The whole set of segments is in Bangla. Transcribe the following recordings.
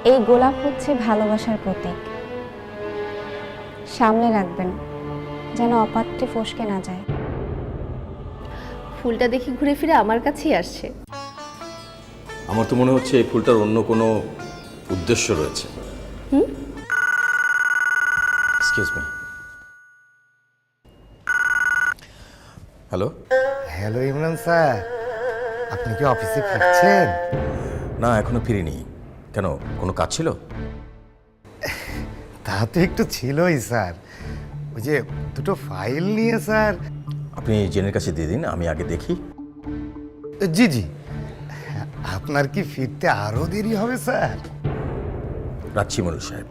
এই গোলাপ হচ্ছে ভালোবাসার প্রতীক। সামনে রাখবেন যেন অপাত্রে ফসকে না যায়। ফুলটা দেখি ঘুরে ফিরে আমার কাছেই আসছে। আমার তো মনে হচ্ছে এই ফুলটার অন্য কোনো উদ্দেশ্য রয়েছে। Excuse me. Hello. Hello Imran sir, আপনি কি অফিসে ফিরছেন? না, এখনো ফিরিনি। কেন, কোনো কাজ ছিল? তা তো একটু ছিলই স্যার, ওই যে দুটো ফাইল নিয়ে স্যার। আপনি জেনের কাছে দিয়ে দিন, আমি আগে দেখি। জি জি, আপনার কি ফিরতে আরো দেরি হবে স্যার? রাখছি মরুল সাহেব।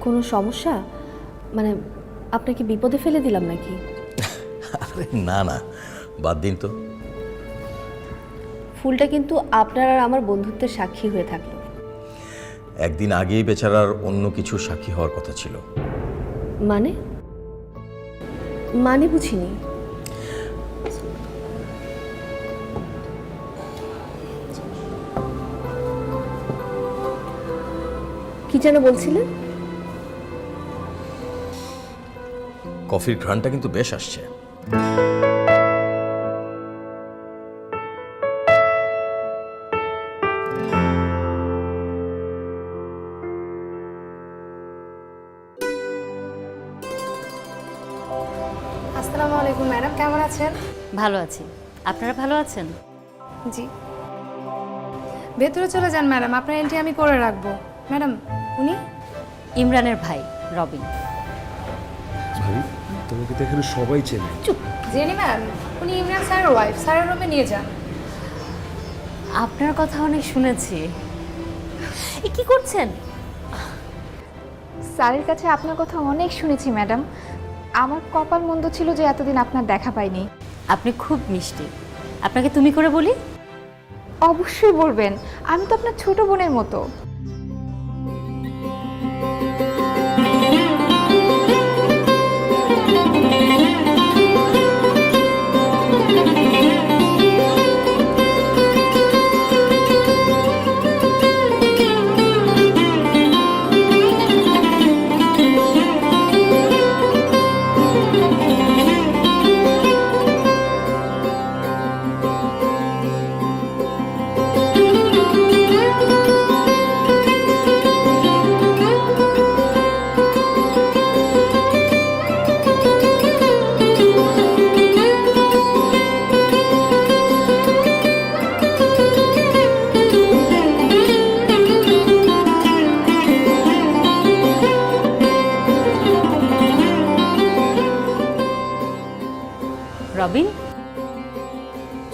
কোনো সমস্যা? মানে আপনাকে বিপদে ফেলে দিলাম নাকি? আরে না না, বাদ দিন তো। ফুলটা কিন্তু আপনার আর আমার বন্ধুত্বের সাক্ষী হয়ে থাকলো। একদিন আগেই বেচারার অন্য কিছু সাক্ষী হওয়ার কথা ছিল। মানে মানে বুঝিনি। কি যেন বলছিলেন? কফির ঘ্রাণটা কিন্তু বেশ আসছে। আসসালামু আলাইকুম ম্যাডাম, কেমন আছেন? ভালো আছি, আপনারা ভালো আছেন? জি, ভেতরে চলে যান ম্যাডাম, আপনার এন্ট্রি আমি করে রাখবো। ম্যাডাম, উনি? ইমরানের ভাই রবিন। ভাবি, তোমাকে তো এখানে সবাই চেনে। চুপ। জেনি ম্যাম, উনি ইমরান স্যারের ওয়াইফ, স্যারের রুমে নিয়ে যান। আপনার কথা অনেক শুনেছি। এ কি করছেন? স্যারের কাছে আপনার কথা অনেক শুনেছি ম্যাডাম। আমার কপাল মন্দ ছিল যে এতদিন আপনার দেখা পাইনি। আপনি খুব মিষ্টি, আপনাকে তুমি করে বলি? অবশ্যই বলবেন, আমি তো আপনার ছোট বোনের মতো। রবিন,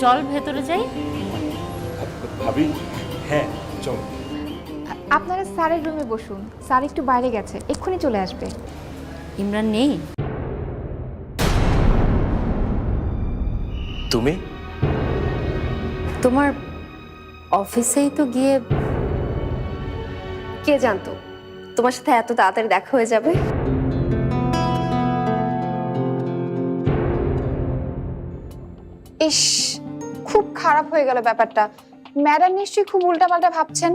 চল ভেতরে যাই। ভাবি, হ্যাঁ চল। আপনারা স্যারের রুমে বসুন, স্যার একটু বাইরে গেছে, এক্ষুনি চলে আসবে। ইমরান নেই? তুমি? তোমার অফিসেই তো গিয়ে। কে জানতো তোমার সাথে এত তাড়াতাড়ি দেখা হয়ে যাবে? ইস, খুব খারাপ হয়ে গেল ব্যাপারটা। ম্যাডাম নিশ্চয়ই খুব উল্টাপাল্টা ভাবছেন।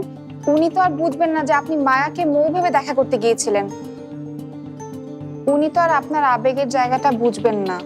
উনি তো আর বুঝবেন না যে আপনি মায়াকে মৌ ভেবে দেখা করতে গিয়েছিলেন। উনি তো আর আপনার আবেগের জায়গাটা বুঝবেন না।